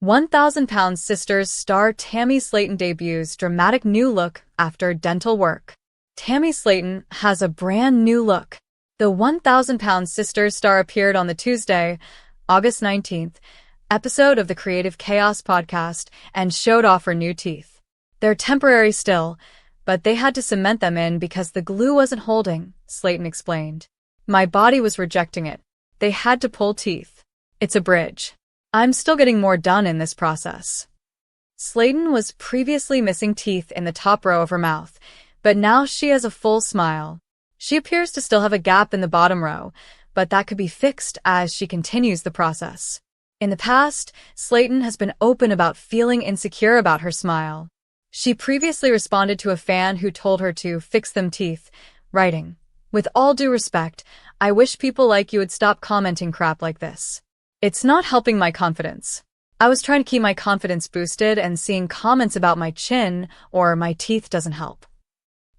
1,000-Pound Sisters star Tammy Slaton debuts dramatic new look after dental work. Tammy Slaton has a brand new look. The 1,000-Pound Sisters star appeared on the Tuesday, August 19th, episode of the Creative Chaos podcast and showed off her new teeth. They're temporary still, but they had to cement them in because the glue wasn't holding, Slaton explained. My body was rejecting it. They had to pull teeth. It's a bridge. I'm still getting more done in this process. Slaton was previously missing teeth in the top row of her mouth, but now she has a full smile. She appears to still have a gap in the bottom row, but that could be fixed as she continues the process. In the past, Slaton has been open about feeling insecure about her smile. She previously responded to a fan who told her to fix them teeth, writing, "With all due respect, I wish people like you would stop commenting crap like this. It's not helping my confidence. I was trying to keep my confidence boosted and seeing comments about my chin or my teeth doesn't help."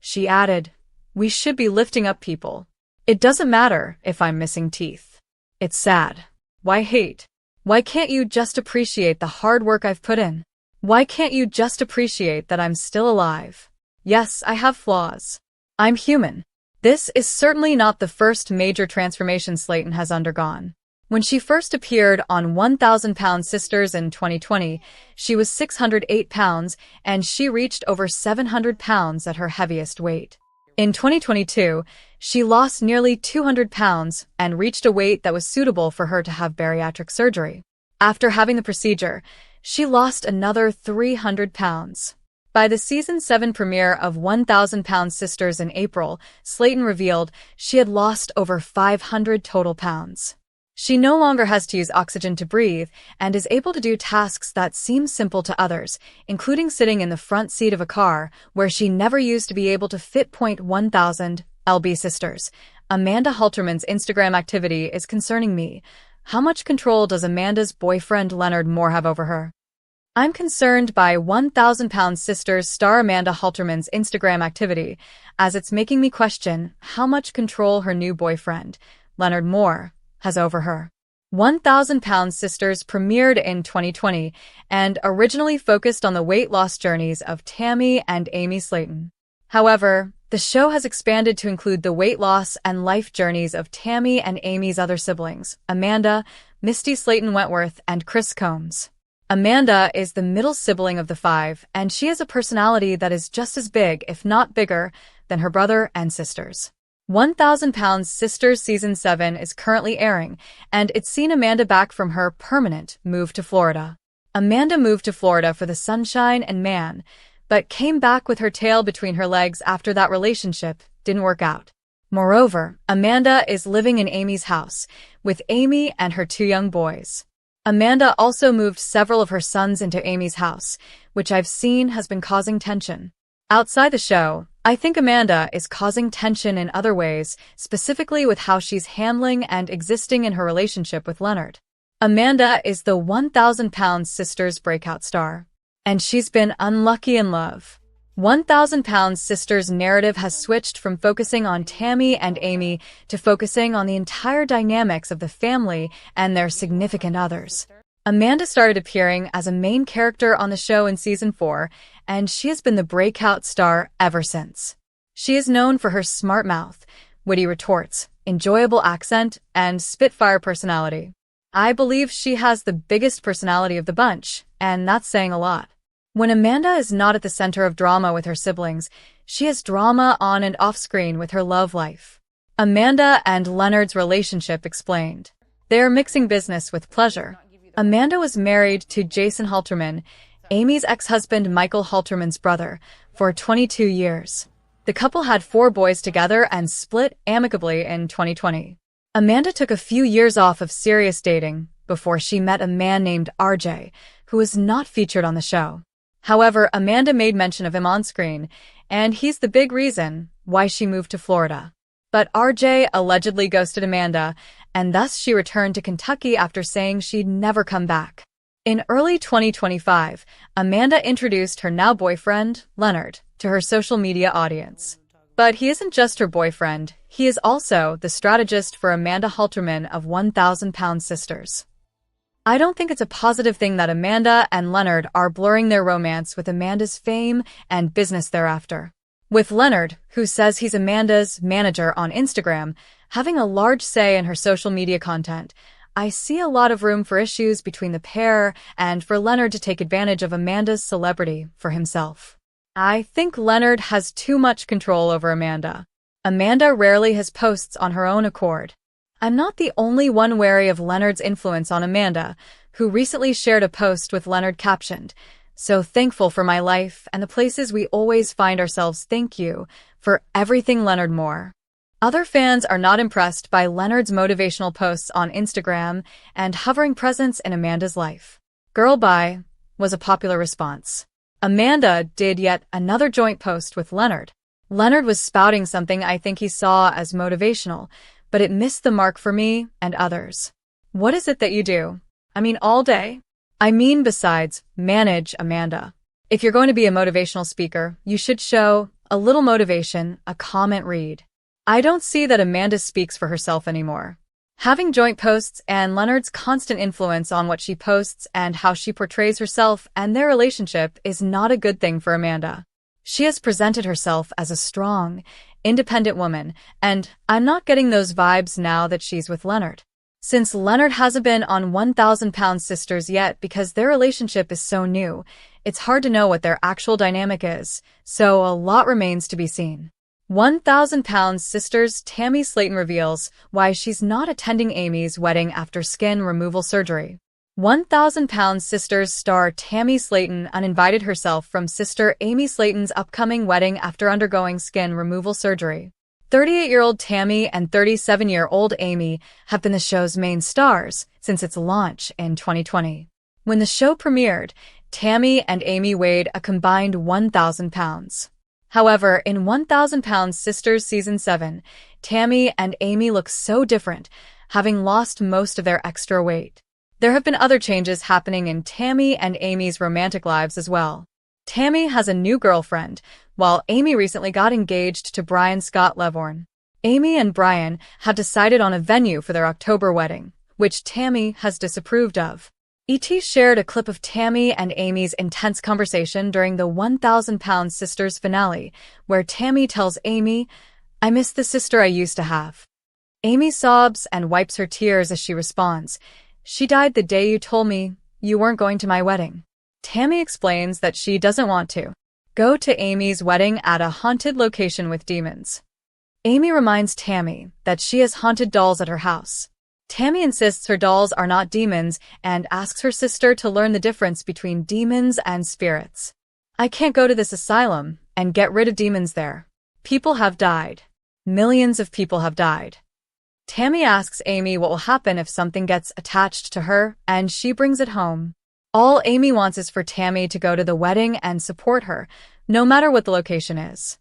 She added, "We should be lifting up people. It doesn't matter if I'm missing teeth. It's sad. Why hate? Why can't you just appreciate the hard work I've put in? Why can't you just appreciate that I'm still alive? Yes, I have flaws. I'm human." This is certainly not the first major transformation Slaton has undergone. When she first appeared on 1,000-Pound Sisters in 2020, she was 608 pounds and she reached over 700 pounds at her heaviest weight. In 2022, she lost nearly 200 pounds and reached a weight that was suitable for her to have bariatric surgery. After having the procedure, she lost another 300 pounds. By the Season 7 premiere of 1,000-Pound Sisters in April, Slaton revealed she had lost over 500 total pounds. She no longer has to use oxygen to breathe and is able to do tasks that seem simple to others, including sitting in the front seat of a car, where she never used to be able to fit. 1,000 lb Sisters. Amanda Halterman's Instagram activity is concerning me. How much control does Amanda's boyfriend Leonard Moore have over her? I'm concerned by 1,000-Pound Sisters star Amanda Halterman's Instagram activity, as it's making me question how much control her new boyfriend, Leonard Moore, has over her. 1,000-Pound Sisters premiered in 2020 and originally focused on the weight loss journeys of Tammy and Amy Slaton. However, the show has expanded to include the weight loss and life journeys of Tammy and Amy's other siblings, Amanda, Misty Slaton Wentworth, and Chris Combs. Amanda is the middle sibling of the five, and she has a personality that is just as big, if not bigger, than her brother and sisters. 1,000-Pound Sisters Season 7 is currently airing, and it's seen Amanda back from her permanent move to Florida. Amanda moved to Florida for the sunshine and man, but came back with her tail between her legs after that relationship didn't work out. Moreover, Amanda is living in Amy's house, with Amy and her two young boys. Amanda also moved several of her sons into Amy's house, which I've seen has been causing tension. Outside the show, I think Amanda is causing tension in other ways, specifically with how she's handling and existing in her relationship with Leonard. Amanda is the 1,000-Pound Sisters breakout star, and she's been unlucky in love. 1,000-Pound Sisters narrative has switched from focusing on Tammy and Amy to focusing on the entire dynamics of the family and their significant others. Amanda started appearing as a main character on the show in Season 4, and she has been the breakout star ever since. She is known for her smart mouth, witty retorts, enjoyable accent, and spitfire personality. I believe she has the biggest personality of the bunch, and that's saying a lot. When Amanda is not at the center of drama with her siblings, she has drama on and off screen with her love life. Amanda and Leonard's relationship explained. They are mixing business with pleasure. Amanda was married to Jason Halterman, Amy's ex-husband Michael Halterman's brother, for 22 years. The couple had 4 boys together and split amicably in 2020. Amanda took a few years off of serious dating before she met a man named RJ, who was not featured on the show. However, Amanda made mention of him on screen, and he's the big reason why she moved to Florida. But RJ allegedly ghosted Amanda, and thus she returned to Kentucky after saying she'd never come back. In early 2025, Amanda introduced her now boyfriend, Leonard, to her social media audience. But he isn't just her boyfriend, he is also the strategist for Amanda Halterman of 1,000-Pound Sisters. I don't think it's a positive thing that Amanda and Leonard are blurring their romance with Amanda's fame and business thereafter. With Leonard, who says he's Amanda's manager on Instagram, having a large say in her social media content, I see a lot of room for issues between the pair and for Leonard to take advantage of Amanda's celebrity for himself. I think Leonard has too much control over Amanda. Amanda rarely has posts on her own accord. I'm not the only one wary of Leonard's influence on Amanda, who recently shared a post with Leonard captioned, "So thankful for my life and the places we always find ourselves. Thank you for everything, Leonard Moore." Other fans are not impressed by Leonard's motivational posts on Instagram and hovering presence in Amanda's life. "Girl bye" was a popular response. Amanda did yet another joint post with Leonard. Leonard was spouting something I think he saw as motivational, but it missed the mark for me and others. What is it that you do? I mean, all day? I mean, besides manage Amanda. If you're going to be a motivational speaker, you should show a little motivation, a comment read. I don't see that Amanda speaks for herself anymore. Having joint posts and Leonard's constant influence on what she posts and how she portrays herself and their relationship is not a good thing for Amanda. She has presented herself as a strong, independent woman, and I'm not getting those vibes now that she's with Leonard. Since Leonard hasn't been on 1,000-pound sisters yet because their relationship is so new, it's hard to know what their actual dynamic is, so a lot remains to be seen. 1,000-pound sisters Tammy Slaton reveals why she's not attending Amy's wedding after skin removal surgery. 1,000-pound sisters star Tammy Slaton uninvited herself from sister Amy Slaton's upcoming wedding after undergoing skin removal surgery. 38-year-old Tammy and 37-year-old Amy have been the show's main stars since its launch in 2020. When the show premiered, Tammy and Amy weighed a combined 1,000 pounds. However, in 1,000 Pound Sisters Season 7, Tammy and Amy look so different, having lost most of their extra weight. There have been other changes happening in Tammy and Amy's romantic lives as well. Tammy has a new girlfriend, while Amy recently got engaged to Brian Scott Lovvorn. Amy and Brian have decided on a venue for their October wedding, which Tammy has disapproved of. ET shared a clip of Tammy and Amy's intense conversation during the 1,000 Pound Sisters finale, where Tammy tells Amy, "I miss the sister I used to have." Amy sobs and wipes her tears as she responds, "She died the day you told me you weren't going to my wedding." Tammy explains that she doesn't want to go to Amy's wedding at a haunted location with demons. Amy reminds Tammy that she has haunted dolls at her house. Tammy insists her dolls are not demons and asks her sister to learn the difference between demons and spirits. "I can't go to this asylum and get rid of demons there. People have died. Millions of people have died." Tammy asks Amy what will happen if something gets attached to her, and she brings it home. All Amy wants is for Tammy to go to the wedding and support her, no matter what the location is.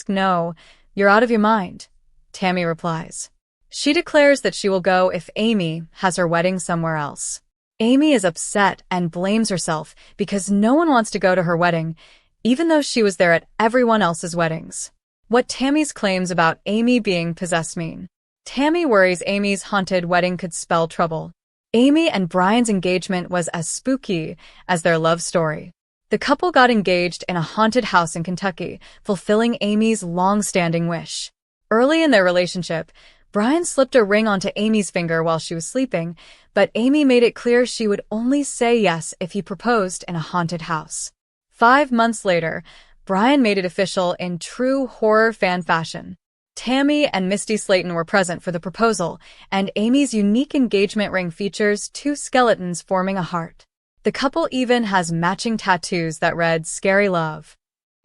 No, you're out of your mind, Tammy replies. She declares that she will go if Amy has her wedding somewhere else. Amy is upset and blames herself because no one wants to go to her wedding, even though she was there at everyone else's weddings. What Tammy's claims about Amy being possessed mean? Tammy worries Amy's haunted wedding could spell trouble. Amy and Brian's engagement was as spooky as their love story. The couple got engaged in a haunted house in Kentucky, fulfilling Amy's long-standing wish. Early in their relationship, Brian slipped a ring onto Amy's finger while she was sleeping, but Amy made it clear she would only say yes if he proposed in a haunted house. 5 months later, Brian made it official in true horror fan fashion. Tammy and Misty Slaton were present for the proposal, and Amy's unique engagement ring features 2 skeletons forming a heart. The couple even has matching tattoos that read "Scary Love."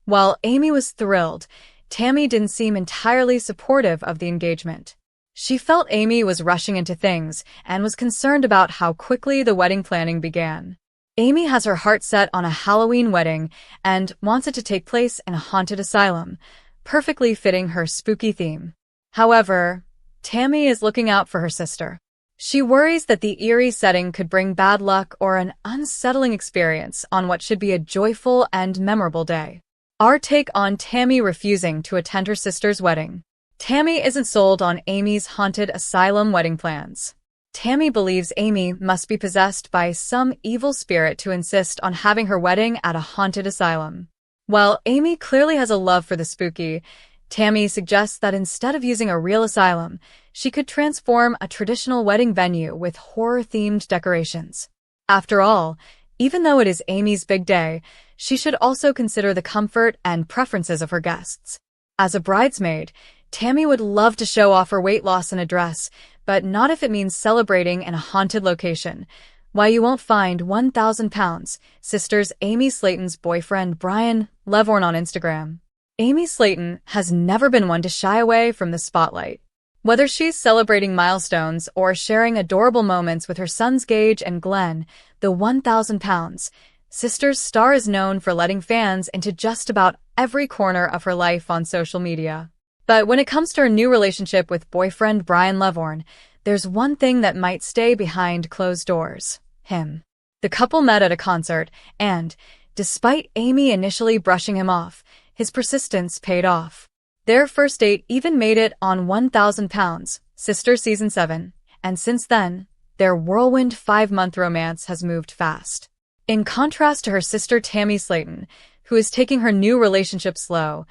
While Amy was thrilled, Tammy didn't seem entirely supportive of the engagement. She felt Amy was rushing into things and was concerned about how quickly the wedding planning began. Amy has her heart set on a Halloween wedding and wants it to take place in a haunted asylum, perfectly fitting her spooky theme. However, Tammy is looking out for her sister. She worries that the eerie setting could bring bad luck or an unsettling experience on what should be a joyful and memorable day. Our take on Tammy refusing to attend her sister's wedding. Tammy isn't sold on Amy's haunted asylum wedding plans. Tammy believes Amy must be possessed by some evil spirit to insist on having her wedding at a haunted asylum. While Amy clearly has a love for the spooky, Tammy suggests that instead of using a real asylum, she could transform a traditional wedding venue with horror-themed decorations. After all, even though it is Amy's big day, she should also consider the comfort and preferences of her guests. As a bridesmaid, Tammy would love to show off her weight loss in a dress, but not if it means celebrating in a haunted location. Why you won't find 1,000 pounds, sisters Amy Slaton's boyfriend Brian Lovvorn on Instagram. Amy Slaton has never been one to shy away from the spotlight. Whether she's celebrating milestones or sharing adorable moments with her sons Gage and Glenn, the 1,000 pounds sister's star is known for letting fans into just about every corner of her life on social media. But when it comes to her new relationship with boyfriend Brian Lovvorn, there's one thing that might stay behind closed doors: him. The couple met at a concert, and, despite Amy initially brushing him off, his persistence paid off. Their first date even made it on 1,000 pounds, Sister Season 7, and since then, their whirlwind 5-month romance has moved fast. In contrast to her sister Tammy Slaton, who is taking her new relationship slow,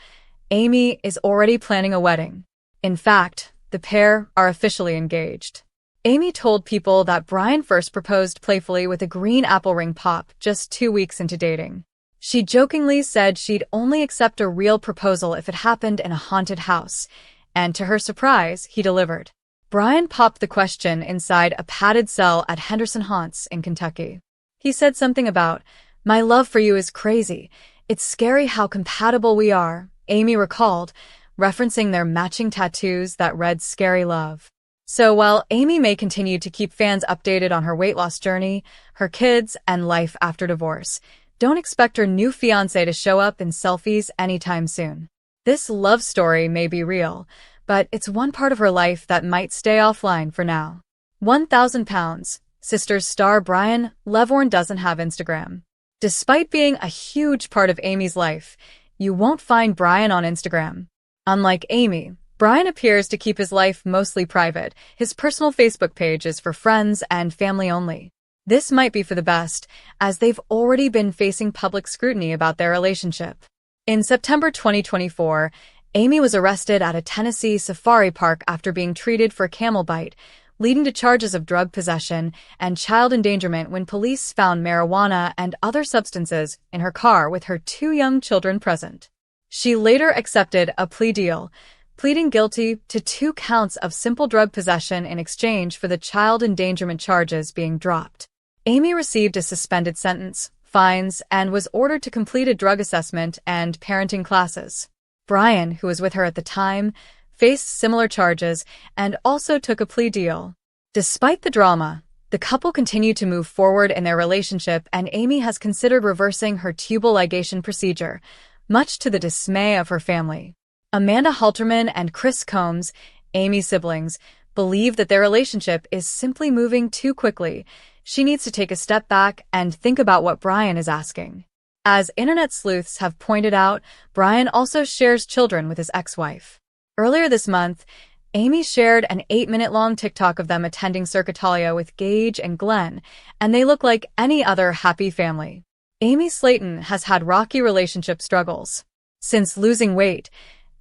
Amy is already planning a wedding. In fact, the pair are officially engaged. Amy told People that Brian first proposed playfully with a green apple ring pop just 2 weeks into dating. She jokingly said she'd only accept a real proposal if it happened in a haunted house, and to her surprise, he delivered. Brian popped the question inside a padded cell at Henderson Haunts in Kentucky. He said something about, "My love for you is crazy. It's scary how compatible we are," Amy recalled, referencing their matching tattoos that read "Scary Love." So while Amy may continue to keep fans updated on her weight loss journey, her kids, and life after divorce, don't expect her new fiancé to show up in selfies anytime soon. This love story may be real, but it's one part of her life that might stay offline for now. 1,000 pounds. Sisters star Brian Lovvorn doesn't have Instagram. Despite being a huge part of Amy's life, you won't find Brian on Instagram. Unlike Amy, Brian appears to keep his life mostly private. His personal Facebook page is for friends and family only. This might be for the best, as they've already been facing public scrutiny about their relationship. In September 2024, Amy was arrested at a Tennessee safari park after being treated for camel bite, leading to charges of drug possession and child endangerment when police found marijuana and other substances in her car with her 2 young children present. She later accepted a plea deal, pleading guilty to 2 counts of simple drug possession in exchange for the child endangerment charges being dropped. Amy received a suspended sentence, fines, and was ordered to complete a drug assessment and parenting classes. Brian, who was with her at the time, faced similar charges and also took a plea deal. Despite the drama, the couple continued to move forward in their relationship, and Amy has considered reversing her tubal ligation procedure, much to the dismay of her family. Amanda Halterman and Chris Combs, Amy's siblings, believe that their relationship is simply moving too quickly. She needs to take a step back and think about what Brian is asking. As internet sleuths have pointed out, Brian also shares children with his ex-wife. Earlier this month, Amy shared an 8-minute-long TikTok of them attending Circuitalia with Gage and Glenn, and they look like any other happy family. Amy Slaton has had rocky relationship struggles. Since losing weight,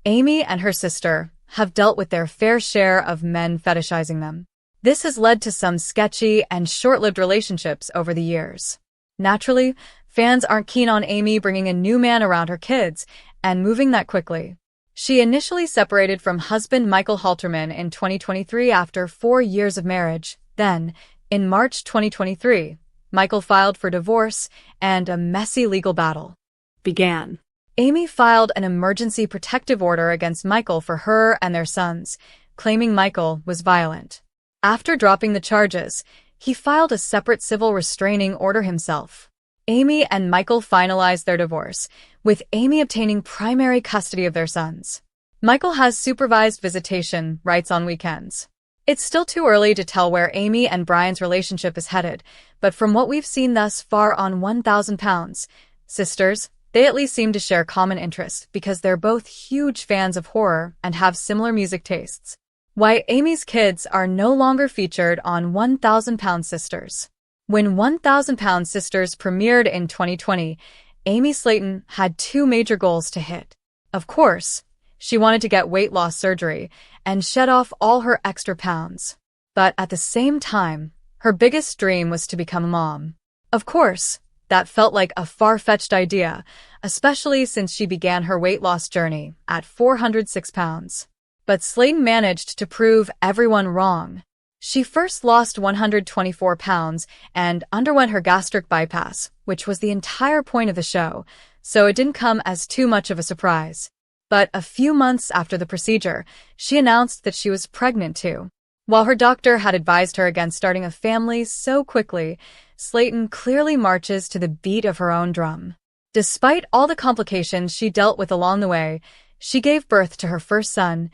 Amy and her sister have dealt with their fair share of men fetishizing them. This has led to some sketchy and short-lived relationships over the years. Naturally, fans aren't keen on Amy bringing a new man around her kids and moving that quickly. She initially separated from husband Michael Halterman in 2023 after 4 years of marriage. Then, in March 2023, Michael filed for divorce, and a messy legal battle began. Amy filed an emergency protective order against Michael for her and their sons, claiming Michael was violent. After dropping the charges, he filed a separate civil restraining order himself. Amy and Michael finalized their divorce, with Amy obtaining primary custody of their sons. Michael has supervised visitation rights on weekends. It's still too early to tell where Amy and Brian's relationship is headed, but from what we've seen thus far on 1,000 pounds, sisters, they at least seem to share common interests because they're both huge fans of horror and have similar music tastes. Why Amy's kids are no longer featured on 1,000 Pound Sisters. When 1,000 Pound Sisters premiered in 2020, Amy Slaton had two major goals to hit. Of course, she wanted to get weight loss surgery and shed off all her extra pounds. But at the same time, her biggest dream was to become a mom. Of course, that felt like a far-fetched idea, especially since she began her weight loss journey at 406 pounds. But Slaton managed to prove everyone wrong. She first lost 124 pounds and underwent her gastric bypass, which was the entire point of the show, so it didn't come as too much of a surprise. But a few months after the procedure, she announced that she was pregnant too. While her doctor had advised her against starting a family so quickly, Slaton clearly marches to the beat of her own drum. Despite all the complications she dealt with along the way, she gave birth to her first son,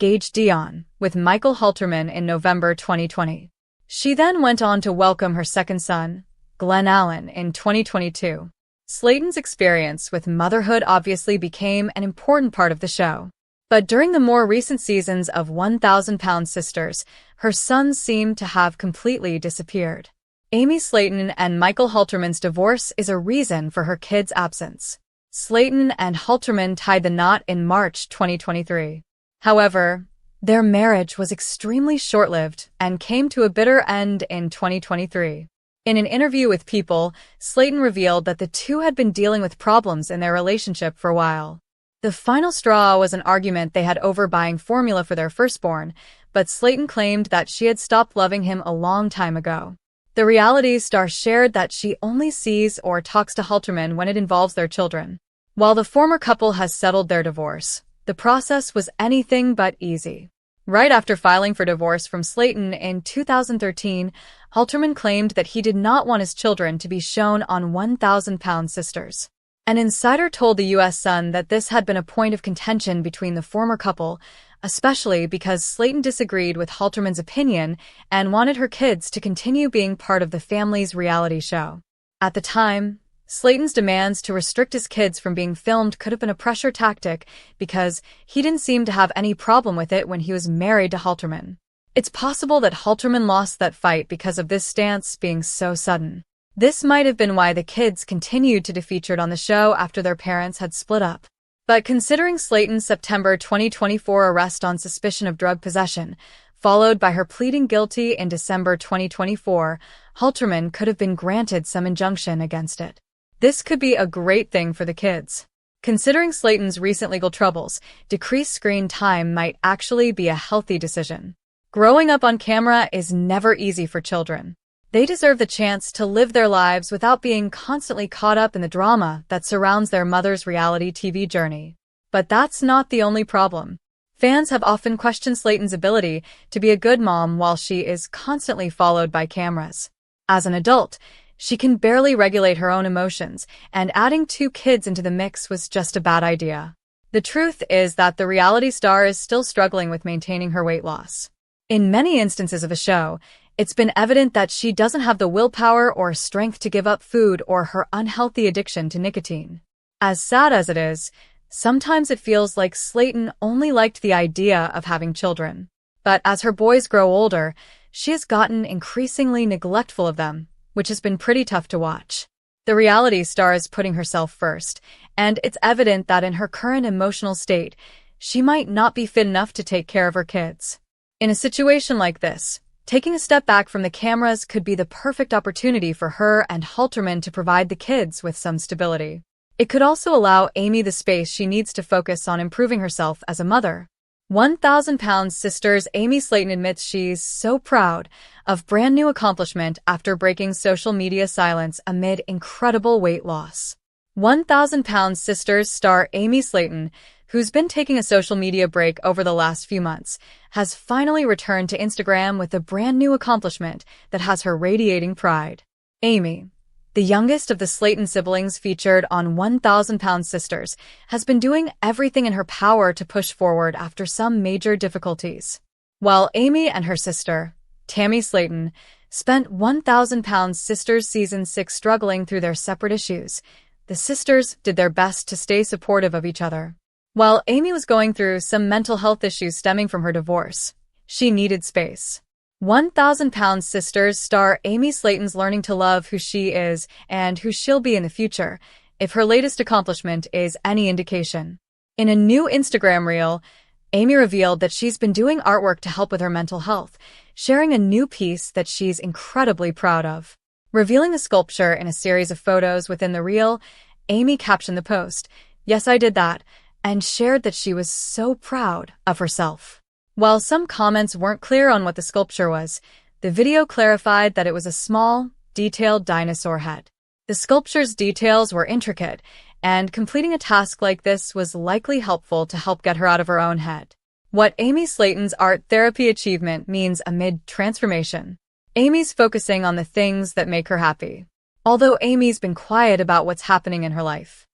Gage Dion, with Michael Halterman in November 2020. She then went on to welcome her second son, Glenn Allen, in 2022. Slaton's experience with motherhood obviously became an important part of the show. But during the more recent seasons of 1,000 Pound Sisters, her sons seemed to have completely disappeared. Amy Slaton and Michael Halterman's divorce is a reason for her kids' absence. Slaton and Halterman tied the knot in March 2023. However, their marriage was extremely short-lived and came to a bitter end in 2023. In an interview with People, Slaton revealed that the two had been dealing with problems in their relationship for a while. The final straw was an argument they had over buying formula for their firstborn, but Slaton claimed that she had stopped loving him a long time ago. The reality star shared that she only sees or talks to Halterman when it involves their children. While the former couple has settled their divorce, the process was anything but easy. Right after filing for divorce from Slaton in 2013, Halterman claimed that he did not want his children to be shown on 1,000 Pound Sisters. An insider told the U.S. Sun that this had been a point of contention between the former couple, especially because Slaton disagreed with Halterman's opinion and wanted her kids to continue being part of the family's reality show. At the time, Slaton's demands to restrict his kids from being filmed could have been a pressure tactic because he didn't seem to have any problem with it when he was married to Halterman. It's possible that Halterman lost that fight because of this stance being so sudden. This might have been why the kids continued to be featured on the show after their parents had split up. But considering Slaton's September 2024 arrest on suspicion of drug possession, followed by her pleading guilty in December 2024, Halterman could have been granted some injunction against it. This could be a great thing for the kids. Considering Slaton's recent legal troubles, decreased screen time might actually be a healthy decision. Growing up on camera is never easy for children. They deserve the chance to live their lives without being constantly caught up in the drama that surrounds their mother's reality TV journey. But that's not the only problem. Fans have often questioned Slaton's ability to be a good mom while she is constantly followed by cameras. As an adult, she can barely regulate her own emotions, and adding two kids into the mix was just a bad idea. The truth is that the reality star is still struggling with maintaining her weight loss. In many instances of the show, it's been evident that she doesn't have the willpower or strength to give up food or her unhealthy addiction to nicotine. As sad as it is, sometimes it feels like Slaton only liked the idea of having children. But as her boys grow older, she has gotten increasingly neglectful of them, which has been pretty tough to watch. The reality star is putting herself first, and it's evident that in her current emotional state, she might not be fit enough to take care of her kids. In a situation like this, taking a step back from the cameras could be the perfect opportunity for her and Halterman to provide the kids with some stability. It could also allow Amy the space she needs to focus on improving herself as a mother. 1,000 Pound Sisters Amy Slaton admits she's so proud of brand new accomplishment after breaking social media silence amid incredible weight loss. 1,000 Pound Sisters star Amy Slaton, who's been taking a social media break over the last few months, has finally returned to Instagram with a brand new accomplishment that has her radiating pride. Amy, the youngest of the Slaton siblings featured on 1,000 Pound Sisters, has been doing everything in her power to push forward after some major difficulties. While Amy and her sister, Tammy Slaton, spent 1,000 Pound Sisters Season 6 struggling through their separate issues, the sisters did their best to stay supportive of each other. While Amy was going through some mental health issues stemming from her divorce, She needed space. 1,000-pound Sisters star Amy Slaton's learning to love who she is and who she'll be in the future, if her latest accomplishment is any indication. In a new Instagram reel, Amy revealed that she's been doing artwork to help with her mental health, sharing a new piece that she's incredibly proud of. Revealing the sculpture in a series of photos within the reel, Amy captioned the post, "Yes, I did that," and shared that she was so proud of herself. While some comments weren't clear on what the sculpture was, the video clarified that it was a small, detailed dinosaur head. The sculpture's details were intricate, and completing a task like this was likely helpful to help get her out of her own head. What Amy Slaton's art therapy achievement means amid transformation. Amy's focusing on the things that make her happy. Although Amy's been quiet about what's happening in her life,